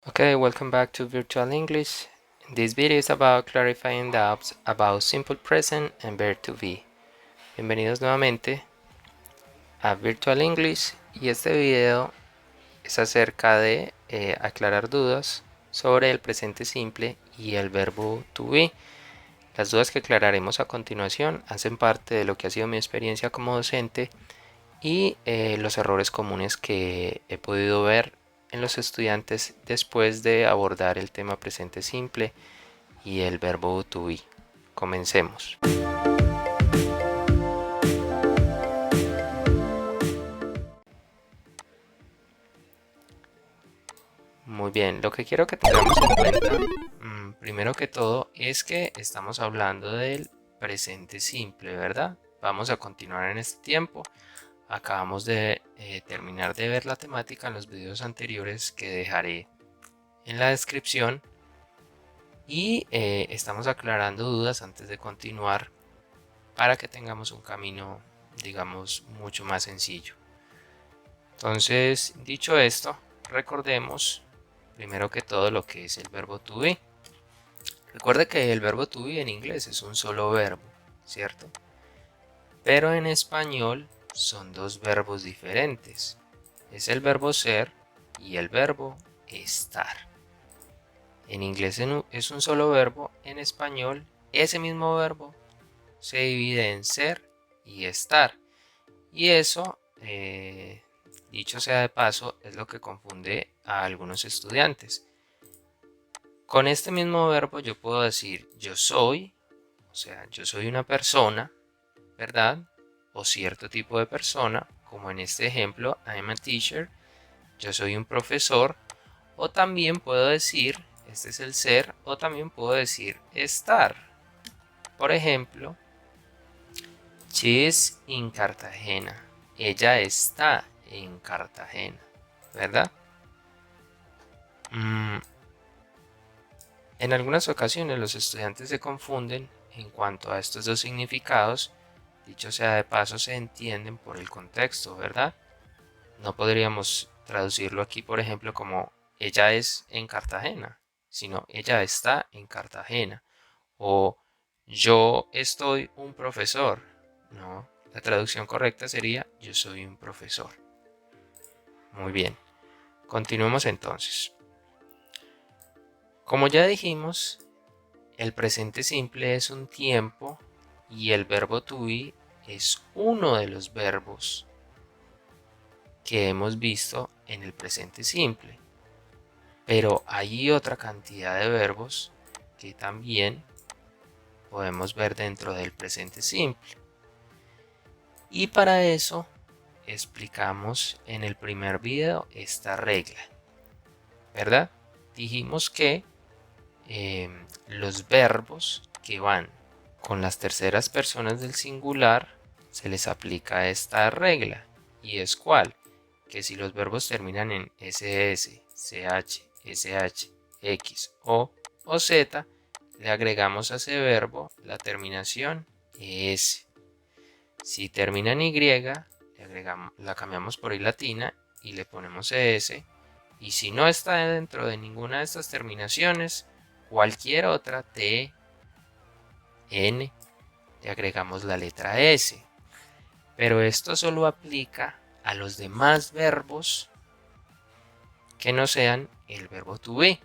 Okay, welcome back to Virtual English. This video is about clarifying doubts about simple present and verb to be. Bienvenidos nuevamente a Virtual English y este video es acerca de aclarar dudas sobre el presente simple y el verbo to be. Las dudas que aclararemos a continuación hacen parte de lo que ha sido mi experiencia como docente y los errores comunes que he podido ver en los estudiantes después de abordar el tema presente simple y el verbo to be. Comencemos. Muy bien, lo que quiero que tengamos en cuenta, primero que todo, es que estamos hablando del presente simple, ¿verdad? Vamos a continuar en este tiempo. Acabamos de terminar de ver la temática en los videos anteriores que dejaré en la descripción y estamos aclarando dudas antes de continuar para que tengamos un camino, digamos, mucho más sencillo. Entonces, dicho esto, recordemos primero que todo lo que es el verbo to be. Recuerde que el verbo to be en inglés es un solo verbo, ¿cierto? Pero en español son dos verbos diferentes. Es el verbo ser y el verbo estar. En inglés es un solo verbo, en español ese mismo verbo se divide en ser y estar. Y eso, dicho sea de paso, es lo que confunde a algunos estudiantes. Con este mismo verbo yo puedo decir yo soy, o sea, yo soy una persona, ¿verdad? O cierto tipo de persona, como en este ejemplo, I'm a teacher, yo soy un profesor. O también puedo decir, este es el ser, o también puedo decir estar. Por ejemplo, she is in Cartagena. Ella está en Cartagena, ¿verdad? En algunas ocasiones los estudiantes se confunden en cuanto a estos dos significados. Dicho sea de paso, se entienden por el contexto, ¿verdad? No podríamos traducirlo aquí, por ejemplo, como ella es en Cartagena, sino ella está en Cartagena. O yo estoy un profesor. No, la traducción correcta sería yo soy un profesor. Muy bien, continuemos entonces. Como ya dijimos, el presente simple es un tiempo y el verbo to be es uno de los verbos que hemos visto en el presente simple. Pero hay otra cantidad de verbos que también podemos ver dentro del presente simple. Y para eso explicamos en el primer video esta regla, ¿verdad? Dijimos que los verbos que van con las terceras personas del singular se les aplica esta regla. ¿Y es cuál? Que si los verbos terminan en ss, ch, sh, x o z, le agregamos a ese verbo la terminación es. Si termina en y, la cambiamos por i latina y le ponemos es. Y si no está dentro de ninguna de estas terminaciones, cualquier otra t, n, le agregamos la letra s. Pero esto solo aplica a los demás verbos que no sean el verbo to be.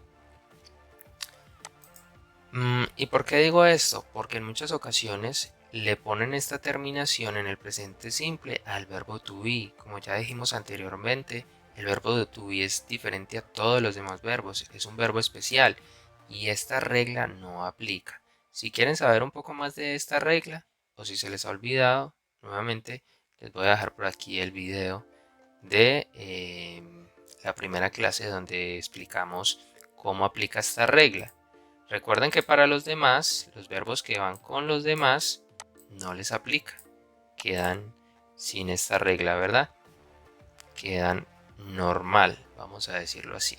¿Y por qué digo esto? Porque en muchas ocasiones le ponen esta terminación en el presente simple al verbo to be. Como ya dijimos anteriormente, el verbo to be es diferente a todos los demás verbos, es un verbo especial y esta regla no aplica. Si quieren saber un poco más de esta regla o si se les ha olvidado, nuevamente les voy a dejar por aquí el video de la primera clase donde explicamos cómo aplica esta regla. Recuerden que para los demás, los verbos que van con los demás no les aplica. Quedan sin esta regla, ¿verdad? Quedan normal, vamos a decirlo así.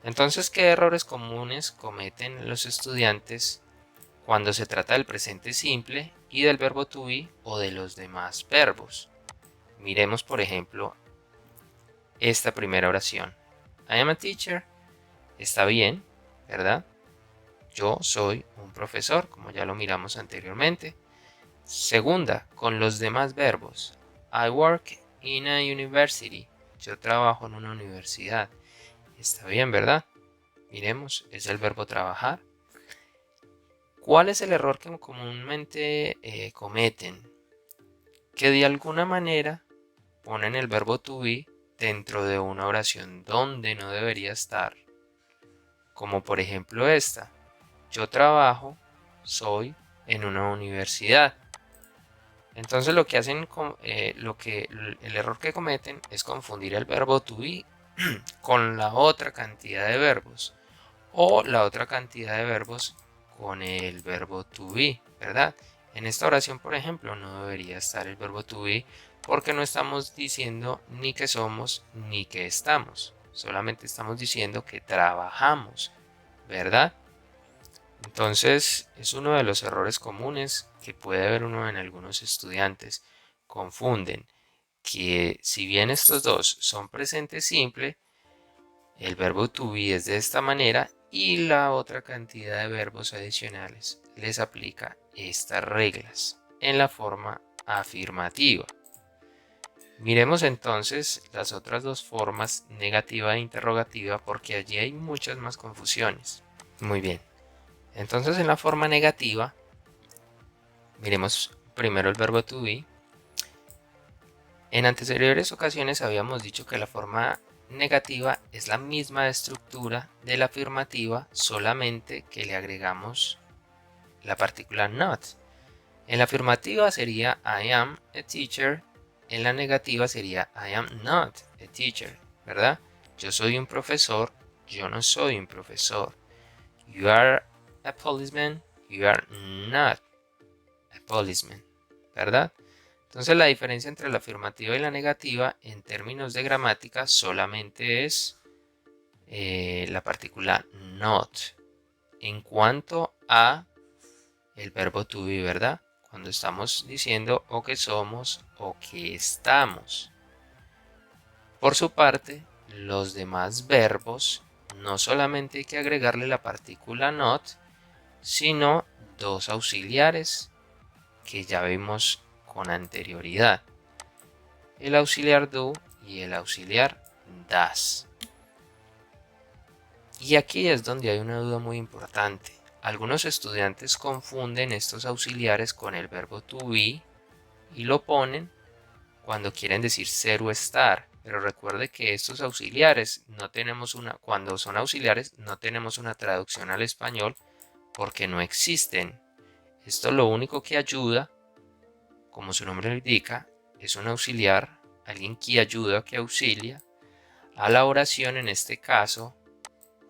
Entonces, ¿qué errores comunes cometen los estudiantes cuando se trata del presente simple y del verbo to be o de los demás verbos? Miremos, por ejemplo, esta primera oración. I am a teacher. Está bien, ¿verdad? Yo soy un profesor, como ya lo miramos anteriormente. Segunda, con los demás verbos. I work in a university. Yo trabajo en una universidad. Está bien, ¿verdad? Miremos, es el verbo trabajar. ¿Cuál es el error que comúnmente cometen? Que de alguna manera ponen el verbo to be dentro de una oración donde no debería estar. Como por ejemplo esta. Yo trabajo, soy en una universidad. Entonces lo que hacen, el error que cometen es confundir el verbo to be con la otra cantidad de verbos o la otra cantidad de verbos con el verbo to be, ¿verdad? En esta oración, por ejemplo, no debería estar el verbo to be porque no estamos diciendo ni que somos ni que estamos. Solamente estamos diciendo que trabajamos, ¿verdad? Entonces es uno de los errores comunes que puede haber uno en algunos estudiantes. Confunden que si bien estos dos son presentes simple, el verbo to be es de esta manera y la otra cantidad de verbos adicionales les aplica estas reglas en la forma afirmativa. Miremos entonces las otras dos formas, negativa e interrogativa, porque allí hay muchas más confusiones. Muy bien. Entonces en la forma negativa, miremos primero el verbo to be. En anteriores ocasiones habíamos dicho que la forma negativa es la misma estructura de la afirmativa, solamente que le agregamos la partícula not. En la afirmativa sería I am a teacher, en la negativa sería I am not a teacher, ¿verdad? Yo soy un profesor, yo no soy un profesor. You are a policeman, you are not a policeman, ¿verdad? Entonces la diferencia entre la afirmativa y la negativa en términos de gramática solamente es la partícula not. En cuanto a el verbo to be, ¿verdad? Cuando estamos diciendo o que somos o que estamos. Por su parte, los demás verbos no solamente hay que agregarle la partícula not, sino dos auxiliares que ya vimos con anterioridad. El auxiliar do y el auxiliar das. Y aquí es donde hay una duda muy importante. Algunos estudiantes confunden estos auxiliares con el verbo to be y lo ponen cuando quieren decir ser o estar. Pero recuerde que estos auxiliares cuando son auxiliares no tenemos una traducción al español porque no existen. Esto lo único que ayuda, como su nombre lo indica, es un auxiliar, alguien que ayuda, que auxilia a la oración en este caso,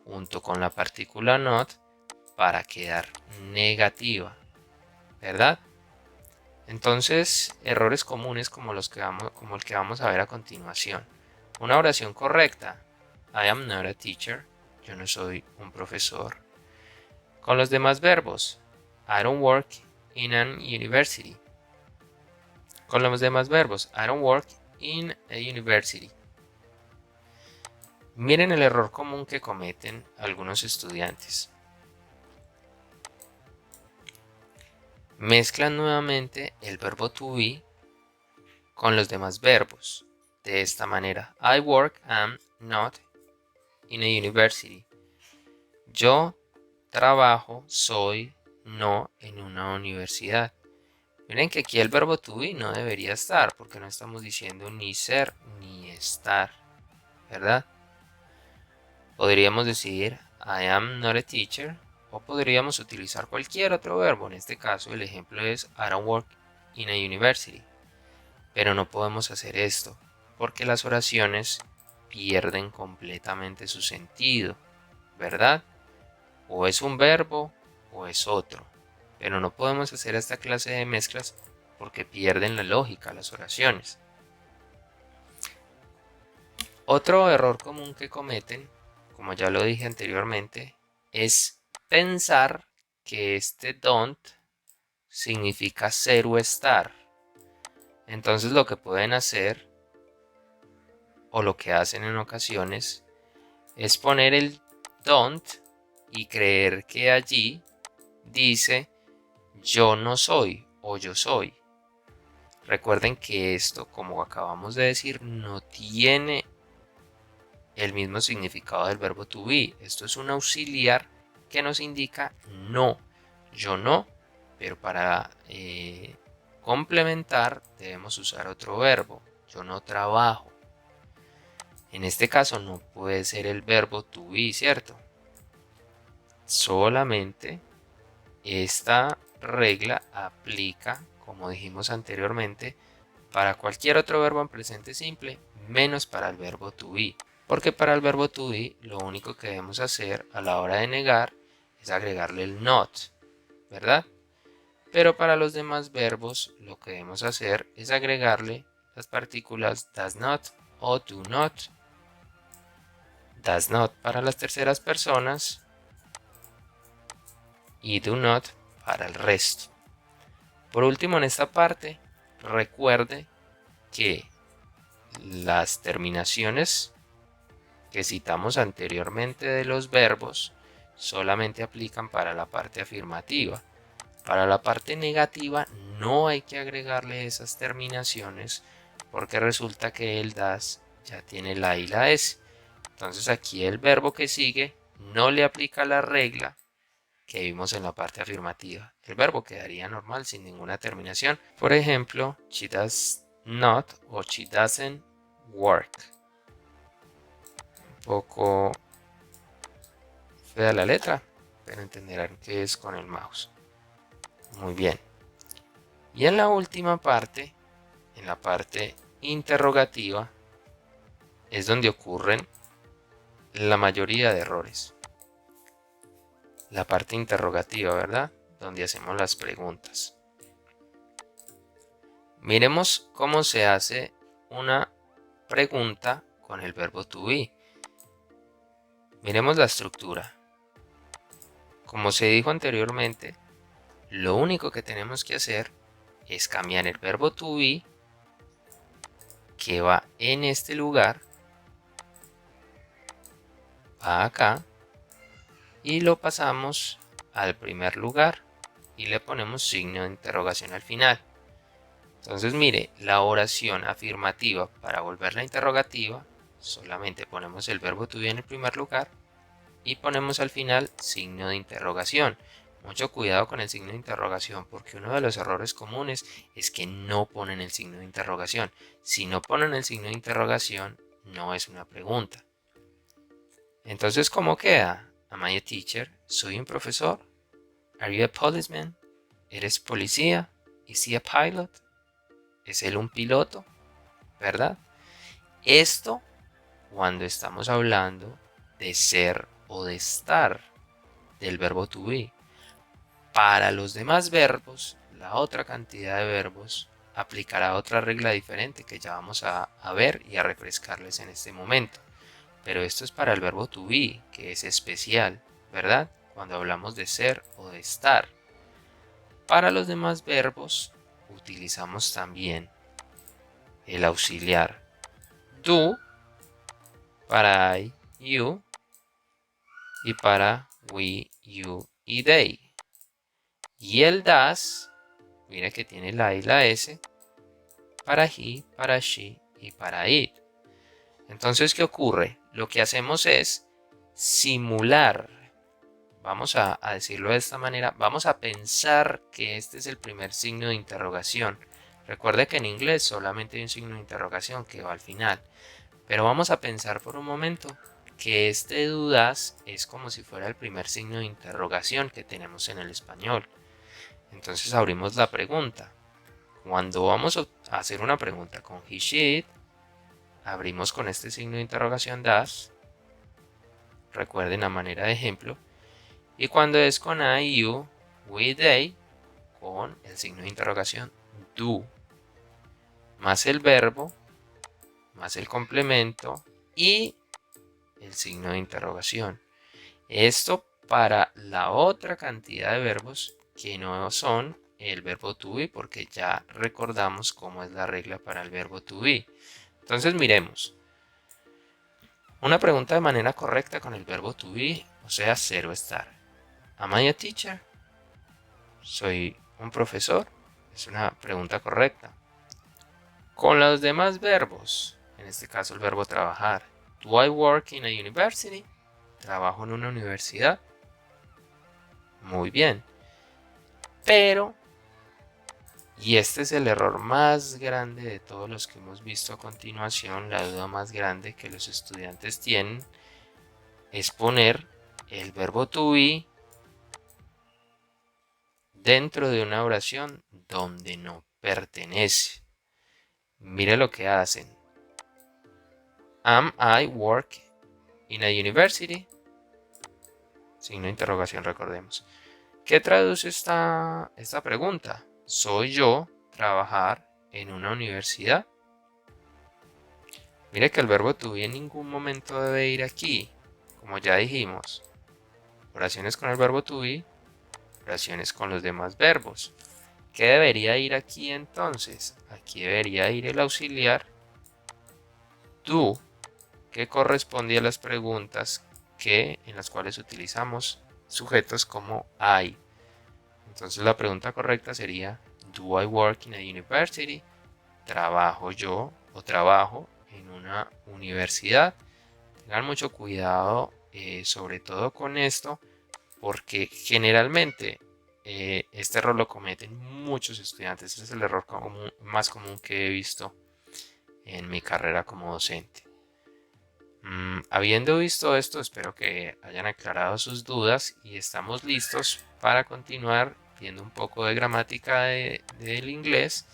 junto con la partícula not, para quedar negativa, ¿verdad? Entonces, errores comunes como el que vamos a ver a continuación. Una oración correcta. I am not a teacher. Yo no soy un profesor. Con los demás verbos. I don't work in an university. Con los demás verbos. I don't work in a university. Miren el error común que cometen algunos estudiantes. Mezclan nuevamente el verbo to be con los demás verbos. De esta manera, I work am not in a university. Yo trabajo, soy, no en una universidad. Miren que aquí el verbo to be no debería estar porque no estamos diciendo ni ser ni estar, ¿verdad? Podríamos decir I am not a teacher o podríamos utilizar cualquier otro verbo. En este caso el ejemplo es I don't work in a university. Pero no podemos hacer esto porque las oraciones pierden completamente su sentido, ¿verdad? O es un verbo o es otro. Pero no podemos hacer esta clase de mezclas porque pierden la lógica las oraciones. Otro error común que cometen, como ya lo dije anteriormente, es pensar que este don't significa ser o estar. Entonces lo que pueden hacer, o lo que hacen en ocasiones, es poner el don't y creer que allí dice yo no soy o yo soy. Recuerden que esto, como acabamos de decir, no tiene el mismo significado del verbo to be. Esto es un auxiliar que nos indica no. Yo no, pero para complementar debemos usar otro verbo. Yo no trabajo. En este caso no puede ser el verbo to be, ¿cierto? Solamente esta regla aplica, como dijimos anteriormente, para cualquier otro verbo en presente simple, menos para el verbo to be. Porque para el verbo to be, lo único que debemos hacer a la hora de negar es agregarle el not, ¿verdad? Pero para los demás verbos, lo que debemos hacer es agregarle las partículas does not o do not. Does not para las terceras personas y do not para el resto. Por último, en esta parte, recuerde que las terminaciones que citamos anteriormente de los verbos solamente aplican para la parte afirmativa. Para la parte negativa no hay que agregarle esas terminaciones porque resulta que el das ya tiene la y la s. Entonces aquí el verbo que sigue no le aplica la regla que vimos en la parte afirmativa. El verbo quedaría normal sin ninguna terminación. Por ejemplo, she does not o she doesn't work. Un poco fea la letra, pero entenderán que es con el mouse. Muy bien. Y en la última parte, en la parte interrogativa, es donde ocurren la mayoría de errores. La parte interrogativa, ¿verdad? Donde hacemos las preguntas. Miremos cómo se hace una pregunta con el verbo to be. Miremos la estructura. Como se dijo anteriormente, lo único que tenemos que hacer es cambiar el verbo to be que va en este lugar, va acá, y lo pasamos al primer lugar y le ponemos signo de interrogación al final. Entonces mire, la oración afirmativa para volverla interrogativa, solamente ponemos el verbo to be en el primer lugar y ponemos al final signo de interrogación. Mucho cuidado con el signo de interrogación porque uno de los errores comunes es que no ponen el signo de interrogación. Si no ponen el signo de interrogación, no es una pregunta. Entonces, ¿cómo queda? Am I a teacher? ¿Soy un profesor? Are you a policeman? ¿Eres policía? ¿Is he a pilot? ¿Es él un piloto? ¿Verdad? Esto cuando estamos hablando de ser o de estar del verbo to be. Para los demás verbos, la otra cantidad de verbos aplicará otra regla diferente que ya vamos a ver y a refrescarles en este momento. Pero esto es para el verbo to be, que es especial, ¿verdad? Cuando hablamos de ser o de estar. Para los demás verbos utilizamos también el auxiliar do para I, you y para we, you y they. Y el does, mira que tiene la y la s, para he, para she y para it. Entonces, ¿qué ocurre? Lo que hacemos es simular. Vamos a decirlo de esta manera. Vamos a pensar que este es el primer signo de interrogación. Recuerde que en inglés solamente hay un signo de interrogación que va al final. Pero vamos a pensar por un momento que este dudas es como si fuera el primer signo de interrogación que tenemos en el español. Entonces abrimos la pregunta. Cuando vamos a hacer una pregunta con he, she, it, abrimos con este signo de interrogación does. Recuerden a manera de ejemplo. Y cuando es con I, you, we, they, con el signo de interrogación do. Más el verbo, más el complemento y el signo de interrogación. Esto para la otra cantidad de verbos que no son el verbo to be, porque ya recordamos cómo es la regla para el verbo to be. Entonces miremos. Una pregunta de manera correcta con el verbo to be, o sea, ser o estar. Am I a teacher? ¿Soy un profesor? Es una pregunta correcta. Con los demás verbos, en este caso el verbo trabajar. Do I work in a university? ¿Trabajo en una universidad? Muy bien. Pero, y este es el error más grande de todos los que hemos visto a continuación, la duda más grande que los estudiantes tienen, es poner el verbo to be dentro de una oración donde no pertenece. Mire lo que hacen. Am I work in a university? Signo de interrogación, recordemos. ¿Qué traduce esta pregunta? ¿Soy yo trabajar en una universidad? Mire que el verbo to be en ningún momento debe ir aquí. Como ya dijimos, oraciones con el verbo to be, oraciones con los demás verbos. ¿Qué debería ir aquí entonces? Aquí debería ir el auxiliar do, que corresponde a las preguntas en las cuales utilizamos sujetos como I. Entonces la pregunta correcta sería, do I work in a university? ¿Trabajo yo o trabajo en una universidad? Tengan mucho cuidado, sobre todo con esto, porque generalmente este error lo cometen muchos estudiantes. Ese es el error más común que he visto en mi carrera como docente. Habiendo visto esto, espero que hayan aclarado sus dudas y estamos listos para continuar viendo un poco de gramática del inglés.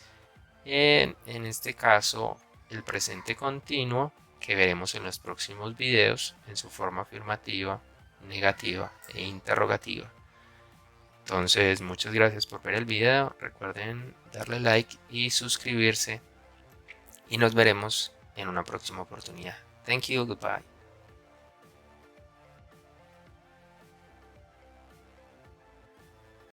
En este caso, el presente continuo, que veremos en los próximos videos en su forma afirmativa, negativa e interrogativa. Entonces, muchas gracias por ver el video. Recuerden darle like y suscribirse. Y nos veremos en una próxima oportunidad. Thank you, goodbye.